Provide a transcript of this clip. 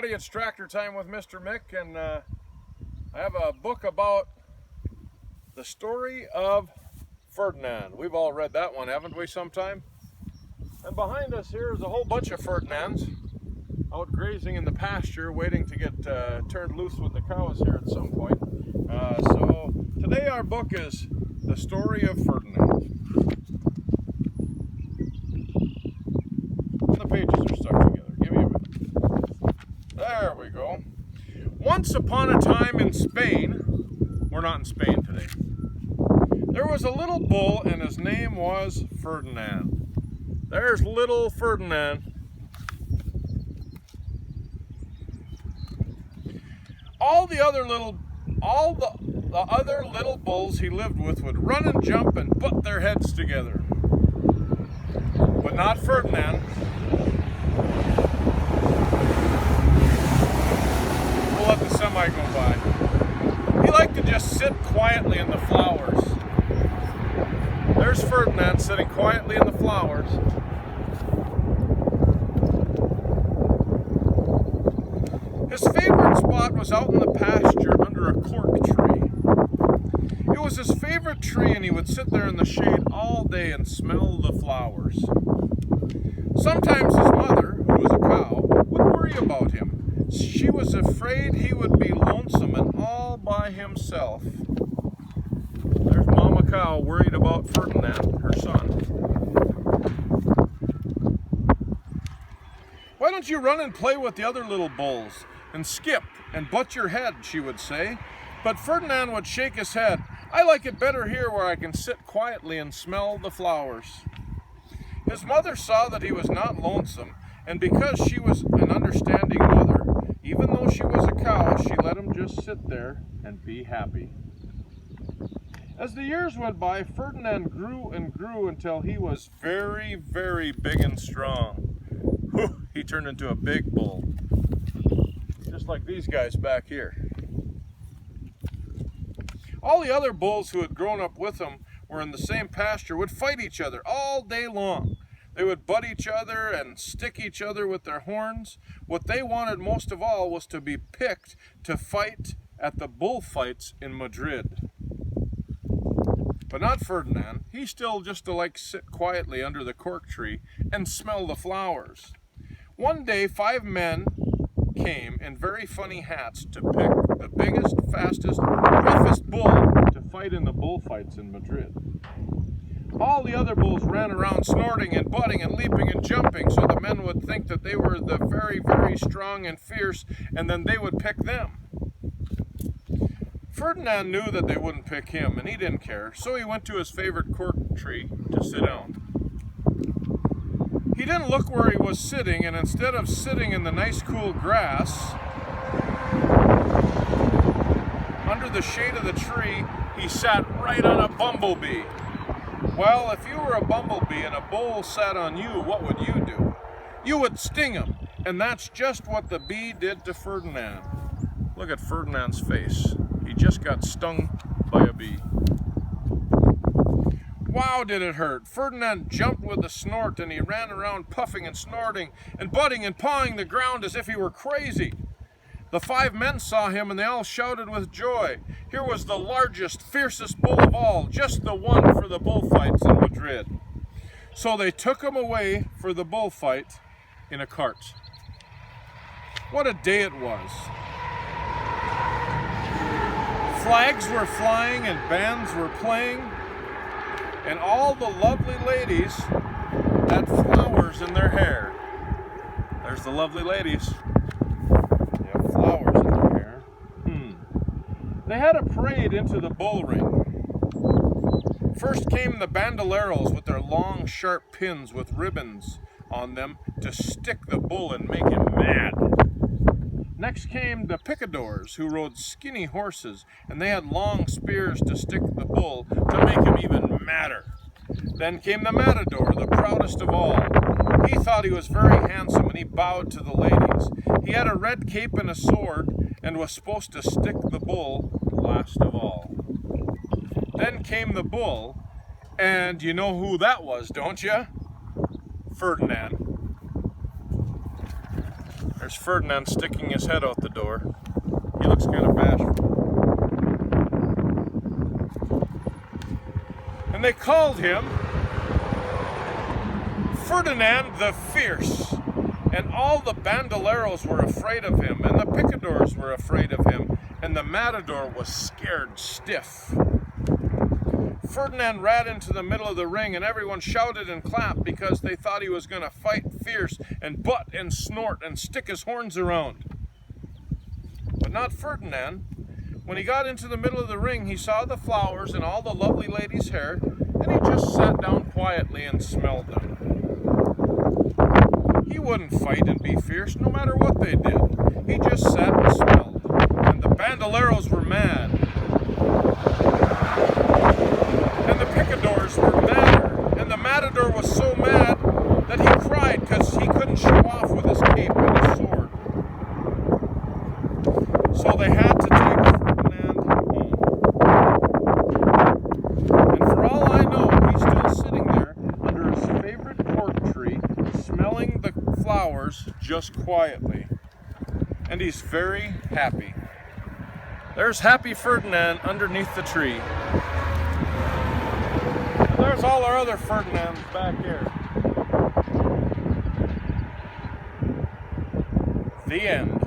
everybody, it's Tractor Time with Mr. Mick, and I have a book about the story of Ferdinand. We've all read that one, haven't we, sometime? And behind us here is a whole bunch of Ferdinands out grazing in the pasture, waiting to get turned loose with the cows here at some point. So today our book is the story of Ferdinand. The pages are stuck together. Give me a minute. There we go. Once upon a time in Spain, we're not in Spain today, there was a little bull and his name was Ferdinand. There's little Ferdinand. All the other little bulls he lived with would run and jump and butt their heads together. But not Ferdinand. We'll let the semi go by. He liked to just sit quietly in the flowers. There's Ferdinand sitting quietly in the flowers. His favorite spot was out in the pasture under a cork tree. It was his favorite tree, and he would sit there in the shade all day and smell the flowers. Sometimes his mother, who was a cow, would worry about him. She was afraid he would be lonesome and all by himself. There's Mama Cow worried about Ferdinand, her son. "Why don't you run and play with the other little bulls and skip and butt your head," she would say. But Ferdinand would shake his head. "I like it better here where I can sit quietly and smell the flowers." His mother saw that he was not lonesome, and because she was an understanding mother, even though she was a cow, she let him just sit there and be happy. As the years went by, Ferdinand grew and grew until he was very, very big and strong. Whew, he turned into a big bull, just like these guys back here. All the other bulls who had grown up with him were in the same pasture would fight each other all day long. They would butt each other and stick each other with their horns. What they wanted most of all was to be picked to fight at the bullfights in Madrid. But not Ferdinand. He still just to sit quietly under the cork tree and smell the flowers. One day 5 men came in very funny hats to pick the biggest, fastest, roughest bull to fight in the bullfights in Madrid. All the other bulls ran around snorting and butting and leaping and jumping, so the men would think that they were the very, very strong and fierce, and then they would pick them. Ferdinand knew that they wouldn't pick him, and he didn't care, so he went to his favorite cork tree to sit down. He didn't look where he was sitting, and instead of sitting in the nice cool grass under the shade of the tree, he sat right on a bumblebee. Well, if you were a bumblebee and a bull sat on you, what would you do? You would sting him, and that's just what the bee did to Ferdinand. Look at Ferdinand's face. He just got stung by a bee. Wow, did it hurt. Ferdinand jumped with a snort, and he ran around puffing and snorting and butting and pawing the ground as if he were crazy. The 5 men saw him, and they all shouted with joy. Here was the largest, fiercest bull of all, just the one for the bullfights in Madrid. So they took him away for the bullfight in a cart. What a day it was. Flags were flying and bands were playing, and all the lovely ladies had flowers in their hair. There's the lovely ladies. They have flowers in their hair. They had a parade into the bull ring. First came the bandoleros with their long, sharp pins with ribbons on them to stick the bull and make him mad. Next came the picadors, who rode skinny horses, and they had long spears to stick the bull to make him even madder. Then came the matador, the proudest of all. He thought he was very handsome, and he bowed to the ladies. He had a red cape and a sword, and was supposed to stick the bull last of all. Then came the bull, and you know who that was, don't you? Ferdinand. There's Ferdinand sticking his head out the door. He looks kind of bashful. And they called him Ferdinand the Fierce. And all the bandoleros were afraid of him, and the picadors were afraid of him, and the matador was scared stiff. Ferdinand ran into the middle of the ring, and everyone shouted and clapped because they thought he was going to fight fierce and butt and snort and stick his horns around. But not Ferdinand. When he got into the middle of the ring, he saw the flowers and all the lovely ladies' hair, and he just sat down quietly and smelled them. He wouldn't fight and be fierce no matter what they did. He just sat and smelled. And the bandoleros were mad. And the picadors were madder. And the matador was so mad that he cried because he couldn't show off with his cape and his sword. So they had to take Ferdinand home. And for all I know, he's still sitting there under his favorite cork tree, smelling the flowers just quietly. And he's very happy. There's happy Ferdinand underneath the tree. And there's all our other Ferdinands back here. The end.